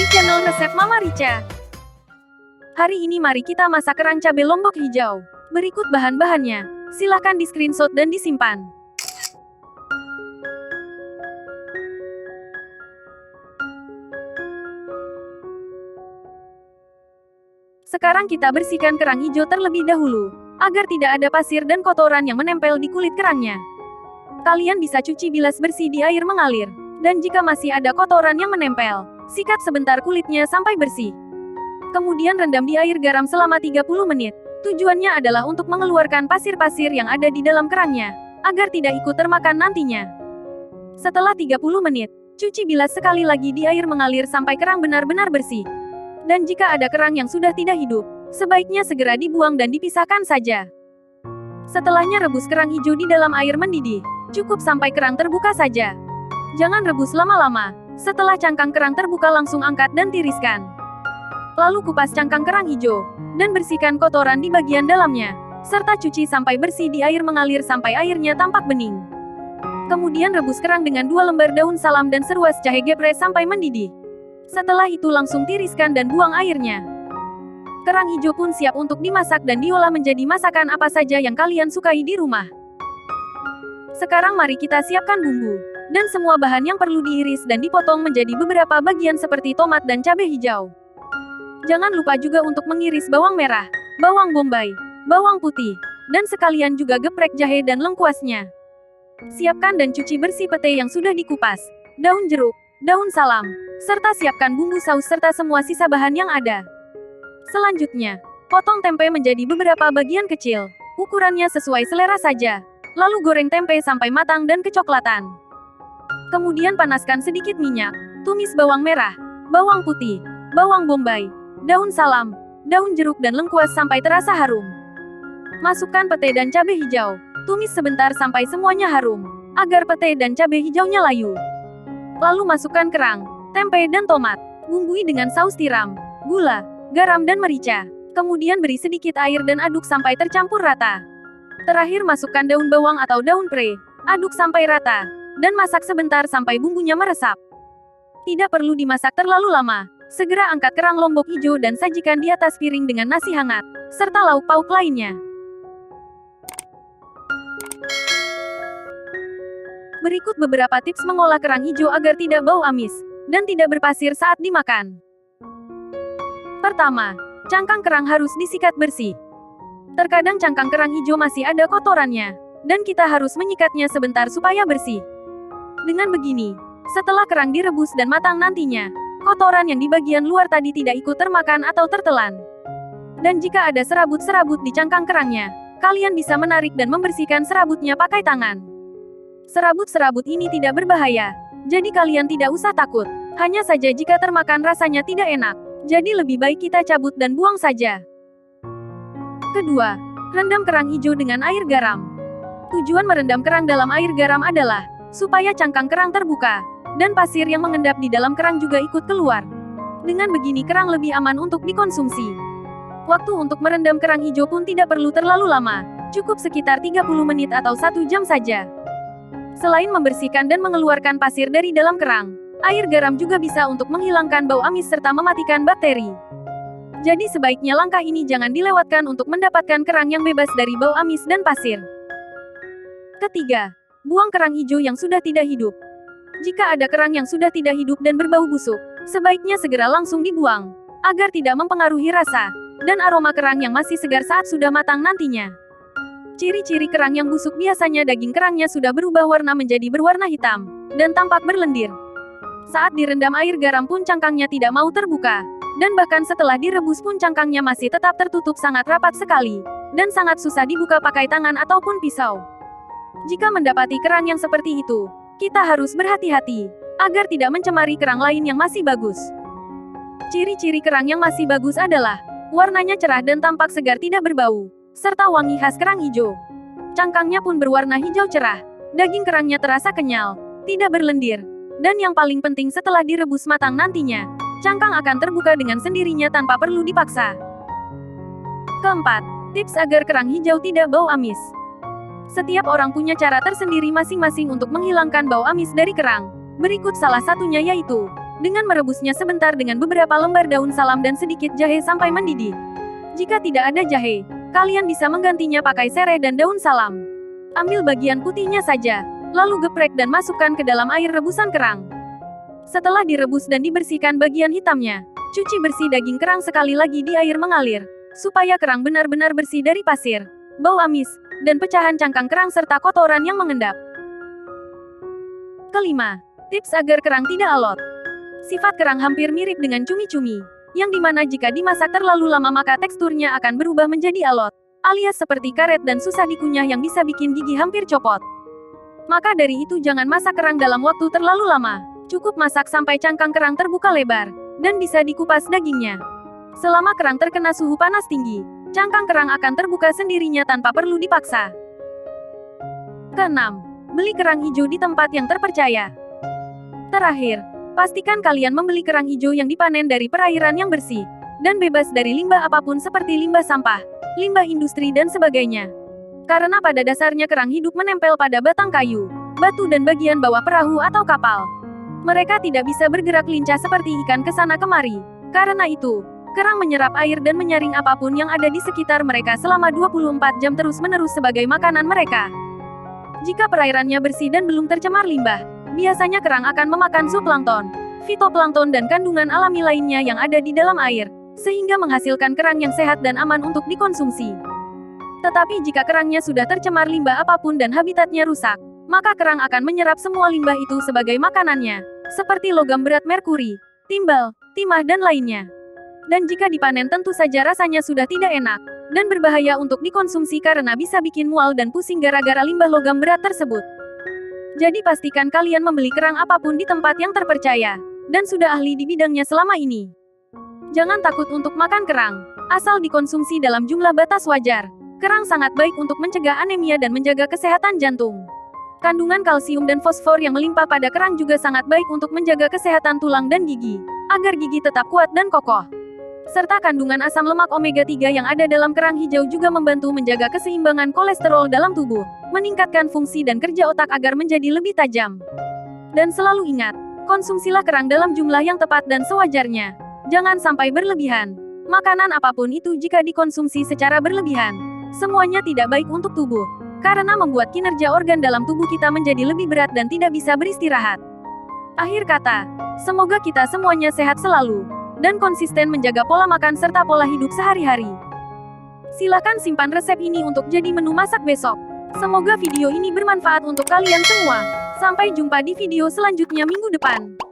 channel resep Mama Rica. Hari ini mari kita masak kerang cabai lombok hijau. Berikut bahan-bahannya. Silahkan di screenshot dan disimpan. Sekarang kita bersihkan kerang hijau terlebih dahulu, agar tidak ada pasir dan kotoran yang menempel di kulit kerangnya. Kalian bisa cuci bilas bersih di air mengalir. Dan jika masih ada kotoran yang menempel, sikat sebentar kulitnya sampai bersih. Kemudian rendam di air garam selama 30 menit. Tujuannya adalah untuk mengeluarkan pasir-pasir yang ada di dalam kerangnya, agar tidak ikut termakan nantinya. Setelah 30 menit, cuci bilas sekali lagi di air mengalir sampai kerang benar-benar bersih. Dan jika ada kerang yang sudah tidak hidup, sebaiknya segera dibuang dan dipisahkan saja. Setelahnya rebus kerang hijau di dalam air mendidih. Cukup sampai kerang terbuka saja. Jangan rebus lama-lama. Setelah cangkang kerang terbuka langsung angkat dan tiriskan. Lalu kupas cangkang kerang hijau, dan bersihkan kotoran di bagian dalamnya, serta cuci sampai bersih di air mengalir sampai airnya tampak bening. Kemudian rebus kerang dengan 2 lembar daun salam dan seruas jahe geprek sampai mendidih. Setelah itu langsung tiriskan dan buang airnya. Kerang hijau pun siap untuk dimasak dan diolah menjadi masakan apa saja yang kalian sukai di rumah. Sekarang mari kita siapkan bumbu. Dan semua bahan yang perlu diiris dan dipotong menjadi beberapa bagian seperti tomat dan cabai hijau. Jangan lupa juga untuk mengiris bawang merah, bawang bombay, bawang putih, dan sekalian juga geprek jahe dan lengkuasnya. Siapkan dan cuci bersih pete yang sudah dikupas, daun jeruk, daun salam, serta siapkan bumbu saus serta semua sisa bahan yang ada. Selanjutnya, potong tempe menjadi beberapa bagian kecil, ukurannya sesuai selera saja. Lalu goreng tempe sampai matang dan kecoklatan. Kemudian panaskan sedikit minyak, tumis bawang merah, bawang putih, bawang bombay, daun salam, daun jeruk dan lengkuas sampai terasa harum. Masukkan pete dan cabai hijau, tumis sebentar sampai semuanya harum, agar pete dan cabai hijaunya layu. Lalu masukkan kerang, tempe dan tomat, bumbui dengan saus tiram, gula, garam dan merica. Kemudian beri sedikit air dan aduk sampai tercampur rata. Terakhir masukkan daun bawang atau daun pre, aduk sampai rata. Dan masak sebentar sampai bumbunya meresap. Tidak perlu dimasak terlalu lama. Segera angkat kerang lombok hijau dan sajikan di atas piring dengan nasi hangat, serta lauk pauk lainnya. Berikut beberapa tips mengolah kerang hijau agar tidak bau amis, dan tidak berpasir saat dimakan. Pertama, cangkang kerang harus disikat bersih. Terkadang cangkang kerang hijau masih ada kotorannya, dan kita harus menyikatnya sebentar supaya bersih. Dengan begini, setelah kerang direbus dan matang nantinya, kotoran yang di bagian luar tadi tidak ikut termakan atau tertelan. Dan jika ada serabut-serabut di cangkang kerangnya, kalian bisa menarik dan membersihkan serabutnya pakai tangan. Serabut-serabut ini tidak berbahaya, jadi kalian tidak usah takut. Hanya saja jika termakan rasanya tidak enak, jadi lebih baik kita cabut dan buang saja. Kedua, rendam kerang hijau dengan air garam. Tujuan merendam kerang dalam air garam adalah supaya cangkang kerang terbuka, dan pasir yang mengendap di dalam kerang juga ikut keluar. Dengan begini kerang lebih aman untuk dikonsumsi. Waktu untuk merendam kerang hijau pun tidak perlu terlalu lama, cukup sekitar 30 menit atau 1 jam saja. Selain membersihkan dan mengeluarkan pasir dari dalam kerang, air garam juga bisa untuk menghilangkan bau amis serta mematikan bakteri. Jadi sebaiknya langkah ini jangan dilewatkan untuk mendapatkan kerang yang bebas dari bau amis dan pasir. Ketiga, buang kerang hijau yang sudah tidak hidup. Jika ada kerang yang sudah tidak hidup dan berbau busuk, sebaiknya segera langsung dibuang, agar tidak mempengaruhi rasa dan aroma kerang yang masih segar saat sudah matang nantinya. Ciri-ciri kerang yang busuk biasanya daging kerangnya sudah berubah warna menjadi berwarna hitam, dan tampak berlendir. Saat direndam air garam pun cangkangnya tidak mau terbuka, dan bahkan setelah direbus pun cangkangnya masih tetap tertutup sangat rapat sekali, dan sangat susah dibuka pakai tangan ataupun pisau. Jika mendapati kerang yang seperti itu, kita harus berhati-hati, agar tidak mencemari kerang lain yang masih bagus. Ciri-ciri kerang yang masih bagus adalah, warnanya cerah dan tampak segar tidak berbau, serta wangi khas kerang hijau. Cangkangnya pun berwarna hijau cerah, daging kerangnya terasa kenyal, tidak berlendir, dan yang paling penting setelah direbus matang nantinya, cangkang akan terbuka dengan sendirinya tanpa perlu dipaksa. Keempat, tips agar kerang hijau tidak bau amis. Setiap orang punya cara tersendiri masing-masing untuk menghilangkan bau amis dari kerang. Berikut salah satunya yaitu, dengan merebusnya sebentar dengan beberapa lembar daun salam dan sedikit jahe sampai mendidih. Jika tidak ada jahe, kalian bisa menggantinya pakai serai dan daun salam. Ambil bagian putihnya saja, lalu geprek dan masukkan ke dalam air rebusan kerang. Setelah direbus dan dibersihkan bagian hitamnya, cuci bersih daging kerang sekali lagi di air mengalir, supaya kerang benar-benar bersih dari pasir, bau amis, dan pecahan cangkang kerang serta kotoran yang mengendap. Kelima, tips agar kerang tidak alot. Sifat kerang hampir mirip dengan cumi-cumi, yang dimana jika dimasak terlalu lama maka teksturnya akan berubah menjadi alot, alias seperti karet dan susah dikunyah yang bisa bikin gigi hampir copot. Maka dari itu jangan masak kerang dalam waktu terlalu lama, cukup masak sampai cangkang kerang terbuka lebar, dan bisa dikupas dagingnya. Selama kerang terkena suhu panas tinggi, cangkang kerang akan terbuka sendirinya tanpa perlu dipaksa. Keenam, beli kerang hijau di tempat yang terpercaya. Terakhir, pastikan kalian membeli kerang hijau yang dipanen dari perairan yang bersih, dan bebas dari limbah apapun seperti limbah sampah, limbah industri dan sebagainya. Karena pada dasarnya kerang hidup menempel pada batang kayu, batu dan bagian bawah perahu atau kapal. Mereka tidak bisa bergerak lincah seperti ikan ke sana kemari. Karena itu, kerang menyerap air dan menyaring apapun yang ada di sekitar mereka selama 24 jam terus-menerus sebagai makanan mereka. Jika perairannya bersih dan belum tercemar limbah, biasanya kerang akan memakan zooplankton, fitoplankton dan kandungan alami lainnya yang ada di dalam air, sehingga menghasilkan kerang yang sehat dan aman untuk dikonsumsi. Tetapi jika kerangnya sudah tercemar limbah apapun dan habitatnya rusak, maka kerang akan menyerap semua limbah itu sebagai makanannya, seperti logam berat merkuri, timbal, timah dan lainnya. Dan jika dipanen tentu saja rasanya sudah tidak enak, dan berbahaya untuk dikonsumsi karena bisa bikin mual dan pusing gara-gara limbah logam berat tersebut. Jadi pastikan kalian membeli kerang apapun di tempat yang terpercaya, dan sudah ahli di bidangnya selama ini. Jangan takut untuk makan kerang, asal dikonsumsi dalam jumlah batas wajar. Kerang sangat baik untuk mencegah anemia dan menjaga kesehatan jantung. Kandungan kalsium dan fosfor yang melimpah pada kerang juga sangat baik untuk menjaga kesehatan tulang dan gigi, agar gigi tetap kuat dan kokoh. Serta kandungan asam lemak omega 3 yang ada dalam kerang hijau juga membantu menjaga keseimbangan kolesterol dalam tubuh, meningkatkan fungsi dan kerja otak agar menjadi lebih tajam. Dan selalu ingat, konsumsilah kerang dalam jumlah yang tepat dan sewajarnya. Jangan sampai berlebihan. Makanan apapun itu jika dikonsumsi secara berlebihan, semuanya tidak baik untuk tubuh, karena membuat kinerja organ dalam tubuh kita menjadi lebih berat dan tidak bisa beristirahat. Akhir kata, semoga kita semuanya sehat selalu, dan konsisten menjaga pola makan serta pola hidup sehari-hari. Silakan simpan resep ini untuk jadi menu masak besok. Semoga video ini bermanfaat untuk kalian semua. Sampai jumpa di video selanjutnya minggu depan.